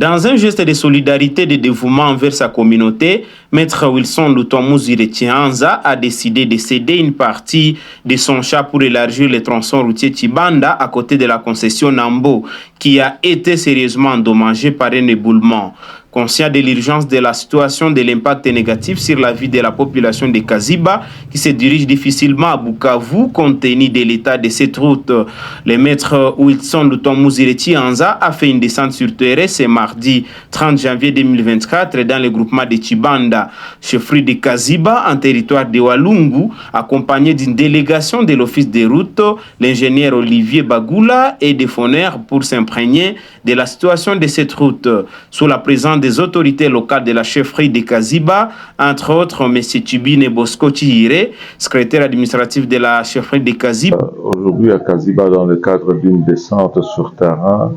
Dans un geste de solidarité et de dévouement envers sa communauté, Maître Wilson Lutomuzire Tihanza a décidé de céder une partie de son champ pour élargir le tronçon routier Tshibanda à côté de la concession Nambo, qui a été sérieusement endommagée par un éboulement. Conscient de l'urgence de la situation, de l'impact négatif sur la vie de la population de Kaziba, qui se dirige difficilement à Bukavu, compte tenu de l'état de cette route, le maître Wilson Lutomuzire Tihanza a fait une descente sur terrain ce mardi 30 janvier 2024 dans le groupement de Tshibanda, chefferie de Kaziba, en territoire de Walungu, accompagné d'une délégation de l'office des routes, l'ingénieur Olivier Bagula et des fourneurs pour s'imprégner de la situation de cette route, sous la présence des autorités locales de la chefferie de Kaziba, entre autres M. Tibine Bosco Chihire, secrétaire administratif de la chefferie de Kaziba. Aujourd'hui à Kaziba, dans le cadre d'une descente sur terrain,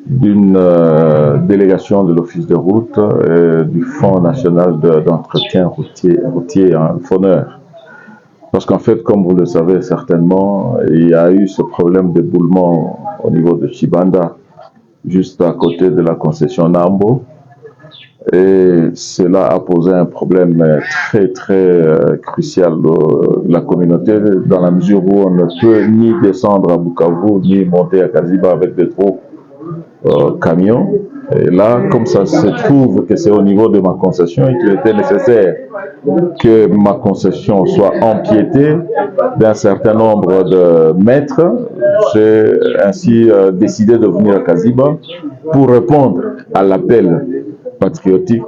d'une délégation de l'office de route et du Fonds national d'entretien routier en Foneur. Parce qu'en fait, comme vous le savez certainement, il y a eu ce problème d'éboulement au niveau de Tshibanda, juste à côté de la concession Nambo. Et cela a posé un problème très crucial de la communauté, dans la mesure où on ne peut ni descendre à Bukavu, ni monter à Kaziba avec des gros camions. Et là, comme ça se trouve que c'est au niveau de ma concession et qu'il était nécessaire que ma concession soit empiétée d'un certain nombre de mètres, j'ai ainsi décidé de venir à Kaziba pour répondre à l'appel patriotique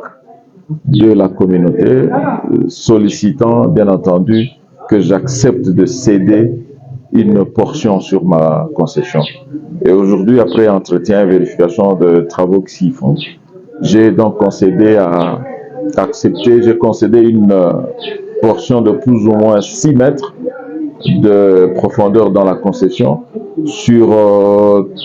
de la communauté, sollicitant bien entendu que j'accepte de céder une portion sur ma concession. Et aujourd'hui, après entretien et vérification de travaux qui s'y font, j'ai donc j'ai concédé une portion de plus ou moins 6 mètres de profondeur dans la concession sur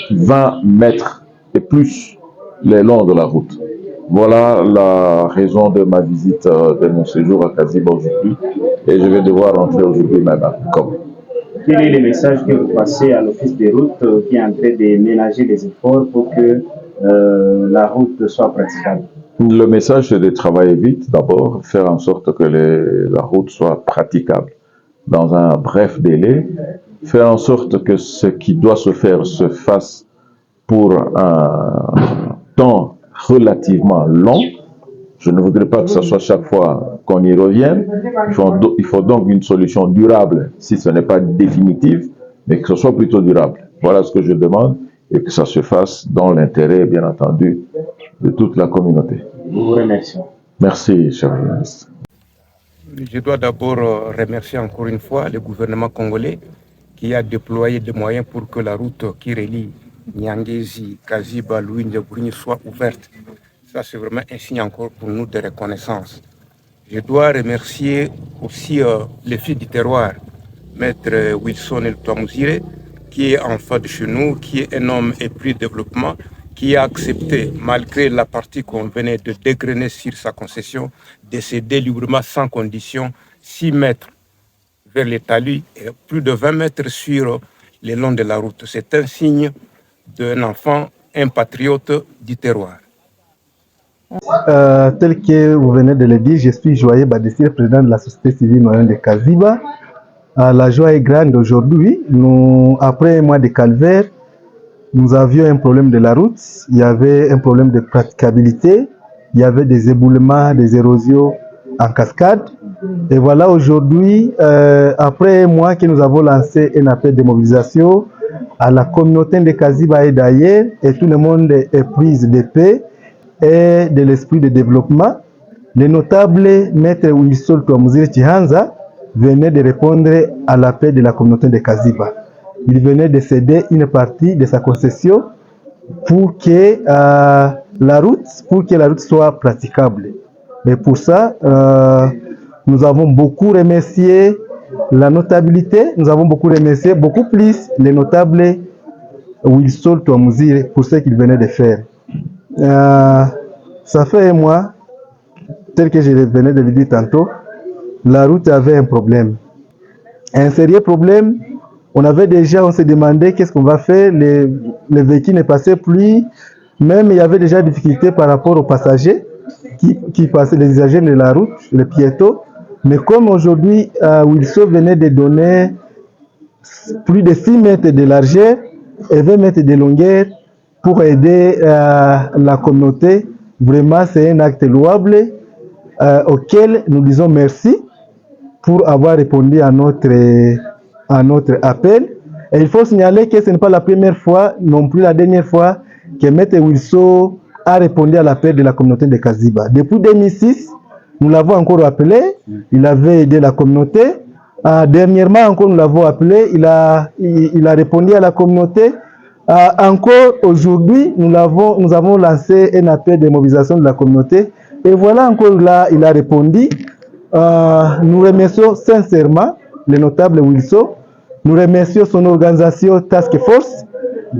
20 mètres et plus le long de la route. Voilà la raison de ma visite, de mon séjour à Kaziba aujourd'hui, et je vais devoir entrer aujourd'hui même à Bukavu. Quel est le message que vous passez à l'office des routes qui est en train de ménager les efforts pour que la route soit praticable? Le message, c'est de travailler vite d'abord, faire en sorte que la route soit praticable dans un bref délai, faire en sorte que ce qui doit se faire se fasse pour un temps relativement long. Je ne voudrais pas que ce soit chaque fois qu'on y revienne. Il faut donc une solution durable, si ce n'est pas définitive, mais que ce soit plutôt durable. Voilà ce que je demande, et que ça se fasse dans l'intérêt, bien entendu, de toute la communauté. Nous vous remercions. Merci, cher journaliste. Je dois d'abord remercier encore une fois le gouvernement congolais qui a déployé des moyens pour que la route qui relie Nyangezi, Kaziba, Louinja-Bourigny soit ouverte. Ça, c'est vraiment un signe encore pour nous de reconnaissance. Je dois remercier aussi les filles du terroir, Maître Wilson Lutomuzire, qui est enfant de chez nous, qui est un homme épris de développement, qui a accepté, malgré la partie qu'on venait de dégrainer sur sa concession, de céder librement sans condition 6 mètres vers les talus et plus de 20 mètres sur le long de la route. C'est un signe d'un enfant, un patriote du terroir. Tel que vous venez de le dire, je suis Joyeux Badessire, président de la société civile moyenne de Kaziba. La joie est grande aujourd'hui. Après un mois de calvaire, nous avions un problème de la route, il y avait un problème de praticabilité, il y avait des éboulements, des érosions en cascade. Et voilà aujourd'hui, après un mois que nous avons lancé un appel de mobilisation à la communauté de Kaziba et d'ailleurs, et tout le monde est pris de paix et de l'esprit de développement. Le notable Maître Wilson Lutomuzire Tihanza venait de répondre à l'appel de la communauté de Kaziba. Il venait de céder une partie de sa concession pour que la route soit praticable. Et pour ça, nous avons beaucoup remercié la notabilité, nous avons beaucoup remercié beaucoup plus les notables Wilson Lutomuzire pour ce qu'il venait de faire. Ça fait un mois, tel que je venais de le dire tantôt, la route avait un problème. Un sérieux problème. On s'est demandé qu'est-ce qu'on va faire, les véhicules ne passaient plus, Même il y avait déjà des difficultés par rapport aux passagers qui passaient, les usagers de la route, les piétons. Mais comme aujourd'hui, Wilson venait de donner plus de 6 mètres de largeur et 20 mètres de longueur pour aider la communauté, vraiment c'est un acte louable auquel nous disons merci pour avoir répondu à notre appel. Et il faut signaler que ce n'est pas la première fois, non plus la dernière fois, que Maître Wilson a répondu à l'appel de la communauté de Kaziba. Depuis 2006, nous l'avons encore appelé, il avait aidé la communauté. Dernièrement encore, nous l'avons appelé, il a répondu à la communauté. Encore aujourd'hui, nous avons lancé un appel de mobilisation de la communauté. Et voilà encore là, il a répondu. Nous remercions sincèrement le notable Wilson. Nous remercions son organisation Task Force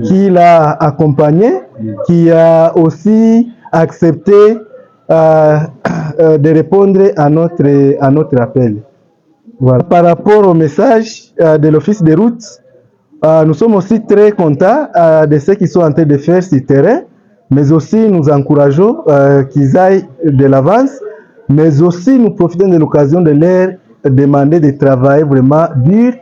qui l'a accompagné, qui a aussi accepté de répondre à notre appel. Voilà. Par rapport au message de l'Office des routes, nous sommes aussi très contents de ce qu'ils sont en train de faire sur le terrain, mais aussi nous encourageons qu'ils aillent de l'avance, mais aussi nous profitons de l'occasion de leur demander de travailler vraiment dur,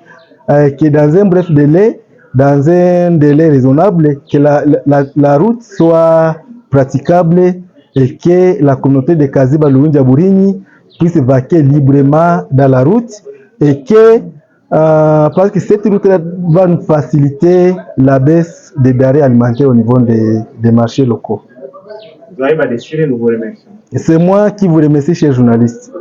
que dans un bref délai, dans un délai raisonnable, que la route soit praticable et que la communauté de Kaziba Luinja-Burinyi puisse vaquer librement dans la route et que, parce que cette route va nous faciliter la baisse des denrées alimentaires au niveau des marchés locaux. Vous arrivez à déchirer, nous vous remercions. C'est moi qui vous remercie, chers journalistes.